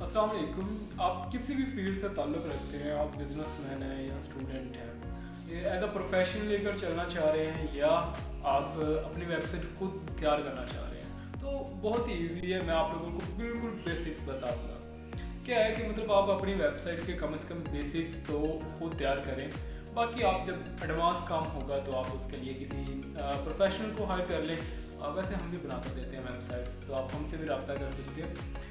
अस्सलाम वालेकुम। आप किसी भी फील्ड से ताल्लुक़ रखते हैं, आप बिजनेसमैन हैं या स्टूडेंट हैं, एज अ प्रोफेशन लेकर चलना चाह रहे हैं या आप अपनी वेबसाइट खुद तैयार करना चाह रहे हैं, तो बहुत ही ईजी है। मैं आप लोगों को बिल्कुल बेसिक्स बताऊंगा। क्या है कि मतलब आप अपनी वेबसाइट के कम से कम बेसिक्स तो खुद तैयार करें, बाकी आप जब एडवांस काम होगा तो आप उसके लिए किसी प्रोफेशनल को हायर कर लें। वैसे हम भी बना कर देते हैं वेबसाइट्स, तो आप हमसे भी रब्ता कर सकते हैं।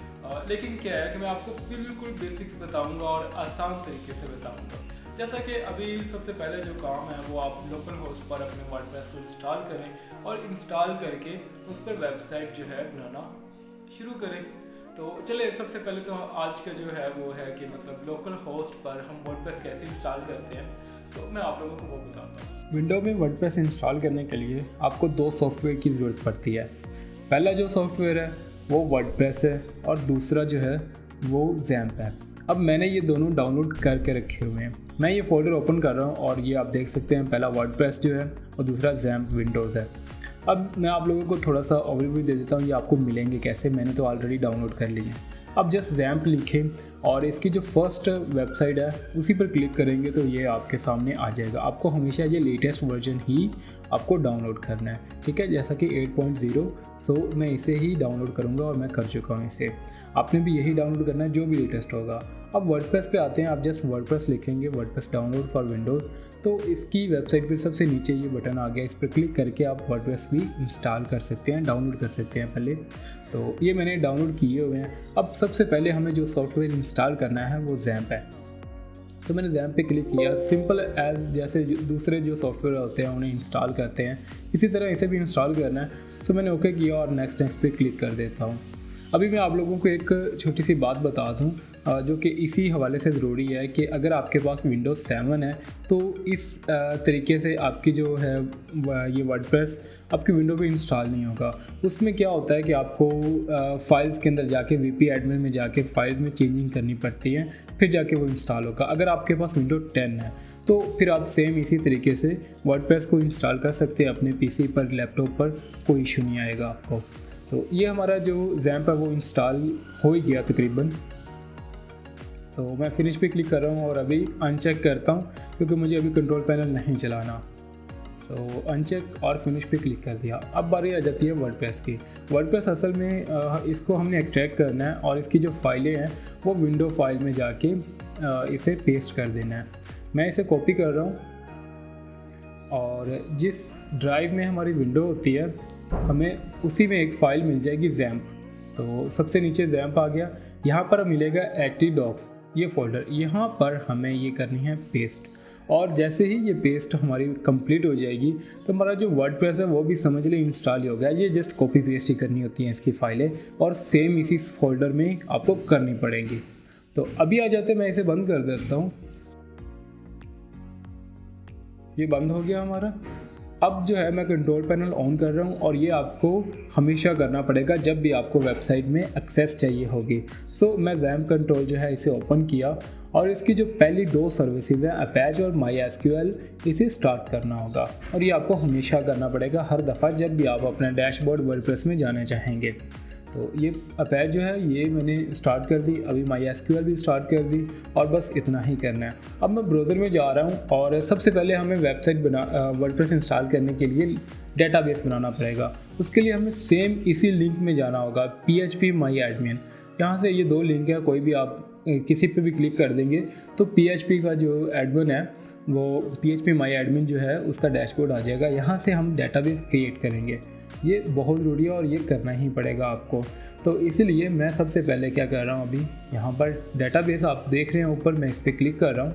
लेकिन क्या है कि मैं आपको बिल्कुल बेसिक्स बताऊंगा और आसान तरीके से बताऊंगा। जैसा कि अभी सबसे पहले जो काम है वो आप लोकल होस्ट पर अपने वर्डप्रेस को इंस्टॉल करें और इंस्टॉल करके उस पर वेबसाइट जो है बनाना शुरू करें। तो चले सबसे पहले तो आज का जो है वो है कि मतलब लोकल होस्ट पर हम वर्डप्रेस कैसे इंस्टॉल करते हैं, तो मैं आप लोगों को वो बताता हूँ। विंडो में वर्डप्रेस इंस्टॉल करने के लिए आपको दो सॉफ्टवेयर की ज़रूरत पड़ती है। पहला जो सॉफ्टवेयर है वो वर्डप्रेस है और दूसरा जो है वो ज़ैम्प है। अब मैंने ये दोनों डाउनलोड करके रखे हुए हैं। मैं ये फ़ोल्डर ओपन कर रहा हूँ और ये आप देख सकते हैं, पहला वर्डप्रेस जो है और दूसरा ज़ैम्प विंडोज़ है। अब मैं आप लोगों को थोड़ा सा ओवरव्यू दे देता हूँ, ये आपको मिलेंगे कैसे, मैंने तो ऑलरेडी डाउनलोड कर लिए हैं। अब जस्ट ज़ैम्प लिखें और इसकी जो फर्स्ट वेबसाइट है उसी पर क्लिक करेंगे तो ये आपके सामने आ जाएगा। आपको हमेशा ये लेटेस्ट वर्जन ही आपको डाउनलोड करना है, ठीक है। जैसा कि 8.0, सो मैं इसे ही डाउनलोड करूँगा और मैं कर चुका हूँ इसे। आपने भी यही डाउनलोड करना है जो भी लेटेस्ट होगा। अब वर्डप्रेस पे आते हैं। आप जस्ट वर्डप्रेस लिखेंगे, वर्डप्रेस डाउनलोड फॉर विंडोज़, तो इसकी वेबसाइट पर सबसे नीचे ये बटन आ गया। इस पर क्लिक करके आप वर्डप्रेस भी इंस्टॉल कर सकते हैं, डाउनलोड कर सकते हैं पहले। तो ये मैंने डाउनलोड किए हुए हैं। अब सबसे पहले हमें जो सॉफ्टवेयर इंस्टॉल करना है वो ज़ैम्प है, तो मैंने ज़ैम्प पे क्लिक किया। सिंपल एज जैसे दूसरे जो सॉफ्टवेयर होते हैं उन्हें इंस्टॉल करते हैं, इसी तरह इसे भी इंस्टॉल करना है। तो मैंने ओके किया और नेक्स्ट पे क्लिक कर देता हूँ। अभी मैं आप लोगों को एक छोटी सी बात बता दूँ जो कि इसी हवाले से ज़रूरी है कि अगर आपके पास विंडोज़ 7 है तो इस तरीके से आपकी जो है ये वर्डप्रेस आपकी विंडो पे इंस्टॉल नहीं होगा। उसमें क्या होता है कि आपको फाइल्स के अंदर जाके वीपी एडमिन में जाके फाइल्स में चेंजिंग करनी पड़ती है, फिर जाके वो इंस्टॉल होगा। अगर आपके पास विंडो 10 है तो फिर आप सेम इसी तरीके से वर्डप्रेस को इंस्टॉल कर सकते हैं अपने पीसी पर, लैपटॉप पर, कोई इशू नहीं आएगा आपको। तो ये हमारा जो ज़ैम्प है वो इंस्टॉल हो ही गया तकरीबन। तो मैं फिनिश पे क्लिक कर रहा हूँ और अभी अनचेक करता हूँ क्योंकि मुझे अभी कंट्रोल पैनल नहीं चलाना। सो अनचेक और फिनिश पे क्लिक कर दिया। अब बारी आ जाती है वर्डप्रेस की। वर्डप्रेस असल में इसको हमने एक्सट्रैक्ट करना है और इसकी जो फाइलें हैं वो विंडो फाइल में जाके इसे पेस्ट कर देना है। मैं इसे कॉपी कर रहा हूँ और जिस ड्राइव में हमारी विंडो होती है हमें उसी में एक फ़ाइल मिल जाएगी ज़ैम्प। तो सबसे नीचे ज़ैम्प आ गया, यहाँ पर मिलेगा htdocs ये फ़ोल्डर, यहाँ पर हमें ये करनी है पेस्ट। और जैसे ही ये पेस्ट हमारी कंप्लीट हो जाएगी तो हमारा जो वर्डप्रेस है वो भी समझ ले इंस्टॉल हो गया। ये जस्ट कॉपी पेस्ट ही करनी होती हैं इसकी फ़ाइलें और सेम इसी फोल्डर में आपको करनी पड़ेंगी। तो अभी आ जाते, मैं इसे बंद कर देता हूँ। ये बंद हो गया हमारा। अब जो है मैं कंट्रोल पैनल ऑन कर रहा हूँ और ये आपको हमेशा करना पड़ेगा जब भी आपको वेबसाइट में एक्सेस चाहिए होगी। सो मैं ज़ैम्प कंट्रोल जो है इसे ओपन किया और इसकी जो पहली दो सर्विसेज हैं अपैच और MySQL, इसे स्टार्ट करना होगा और ये आपको हमेशा करना पड़ेगा हर दफ़ा जब भी आप अपना डैशबोर्ड वर्डप्रेस में जाना चाहेंगे। तो ये अपैच जो है ये मैंने स्टार्ट कर दी, अभी MySQL भी स्टार्ट कर दी और बस इतना ही करना है। अब मैं ब्राउज़र में जा रहा हूँ और सबसे पहले हमें वेबसाइट वर्डप्रेस इंस्टॉल करने के लिए डेटाबेस बनाना पड़ेगा। उसके लिए हमें सेम इसी लिंक में जाना होगा, PHP My Admin। यहाँ से ये दो लिंक है, कोई भी आप किसी पे भी क्लिक कर देंगे तो PHP का जो एडमिन है वो PHP My Admin जो है उसका डैशबोर्ड आ जाएगा। यहाँ से हम डेटाबेस क्रिएट करेंगे। ये बहुत ज़रूरी है और ये करना ही पड़ेगा आपको। तो इसीलिए मैं सबसे पहले क्या कर रहा हूँ, अभी यहाँ पर डेटाबेस आप देख रहे हैं ऊपर, मैं इस पर क्लिक कर रहा हूँ।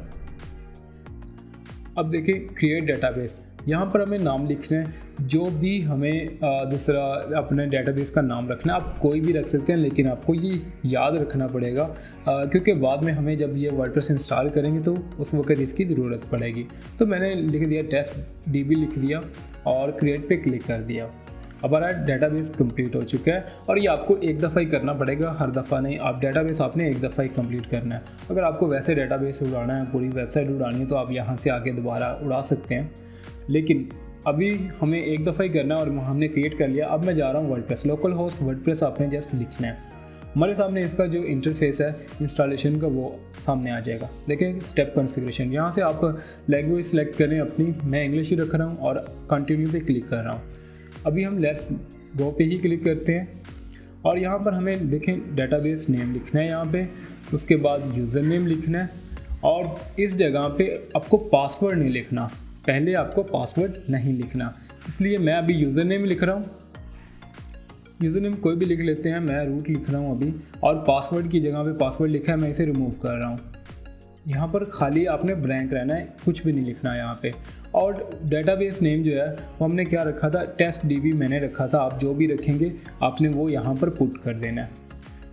अब देखिए क्रिएट डेटाबेस, यहाँ पर हमें नाम लिखना है जो भी हमें दूसरा अपने डेटाबेस का नाम रखना है। आप कोई भी रख सकते हैं लेकिन आपको ये याद रखना पड़ेगा क्योंकि बाद में हमें जब ये वर्डप्रेस इंस्टॉल करेंगे तो उस वक्त इसकी ज़रूरत पड़ेगी। तो मैंने लिख दिया TestDB लिख दिया और क्रिएट पे क्लिक कर दिया। हमारा डेटाबेस कंप्लीट हो चुका है और ये आपको एक दफ़ा ही करना पड़ेगा, हर दफ़ा नहीं। आप डेटाबेस आपने एक दफ़ा ही कंप्लीट करना है। अगर आपको वैसे डेटाबेस उड़ाना है, पूरी वेबसाइट उड़ानी है तो आप यहाँ से आगे दोबारा उड़ा सकते हैं, लेकिन अभी हमें एक दफ़ा ही करना है और हमने क्रिएट कर लिया। अब मैं जा रहा हूँ वर्डप्रेस, लोकल होस्ट वर्डप्रेस आपने जस्ट लिखना है। हमारे सामने इसका जो इंटरफेस है इंस्टॉलेशन का वो सामने आ जाएगा। देखें स्टेप कॉन्फ़िगरेशन, यहाँ से आप लैंग्वेज सेलेक्ट करें अपनी, मैं इंग्लिश ही रख रहा हूँ और कंटिन्यू पे क्लिक कर रहा हूँ। अभी हम लेट्स गो पे ही क्लिक करते हैं और यहाँ पर हमें देखें डेटाबेस नेम लिखना है यहाँ पे, उसके बाद यूज़र नेम लिखना है और इस जगह पे आपको पासवर्ड नहीं लिखना, पहले आपको पासवर्ड नहीं लिखना, इसलिए मैं अभी यूज़र नेम लिख रहा हूँ। यूज़र नेम कोई भी लिख लेते हैं, मैं रूट लिख रहा हूँ अभी, और पासवर्ड की जगह पे पासवर्ड लिखा है, मैं इसे रिमूव कर रहा हूँ। यहाँ पर खाली आपने ब्लैंक रहना है, कुछ भी नहीं लिखना है यहाँ पे। और डेटाबेस नेम जो है वो हमने क्या रखा था, टेस्ट DB मैंने रखा था, आप जो भी रखेंगे आपने वो यहाँ पर पुट कर देना है,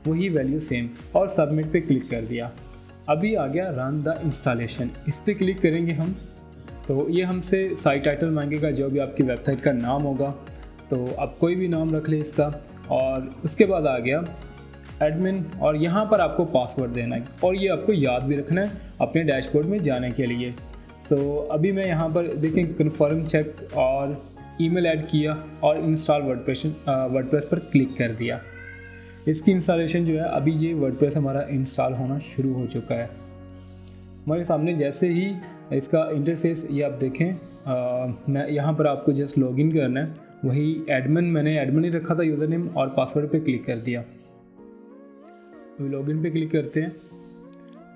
वही वैल्यू सेम, और सबमिट पे क्लिक कर दिया। अभी आ गया रन द इंस्टॉलेशन, इस पर क्लिक करेंगे हम तो ये हमसे साइट टाइटल मांगेगा, जो भी आपकी वेबसाइट का नाम होगा, तो आप कोई भी नाम रख लें इसका। और उसके बाद आ गया एडमिन, और यहाँ पर आपको पासवर्ड देना है और ये आपको याद भी रखना है अपने डैशबोर्ड में जाने के लिए। अभी मैं यहाँ पर देखें कन्फर्म चेक और ईमेल ऐड किया और इंस्टॉल वर्डप्रेस पर क्लिक कर दिया। इसकी इंस्टॉलेशन जो है अभी ये वर्डप्रेस हमारा इंस्टॉल होना शुरू हो चुका है हमारे सामने। जैसे ही इसका इंटरफेस ये आप देखें, मैं यहाँ पर आपको जस्ट लॉगिन करना है, वही एडमिन मैंने एडमिन ही रखा था यूज़र नेम, और पासवर्ड पे क्लिक कर दिया। लॉगिन पे क्लिक करते हैं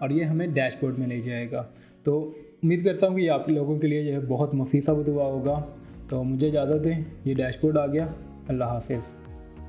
और ये हमें डैशबोर्ड में ले जाएगा। तो उम्मीद करता हूँ कि आप लोगों के लिए यह बहुत मुफीद साबित हुआ होगा। तो मुझे इजाज़त दें, ये डैशबोर्ड आ गया। अल्लाह हाफिज़।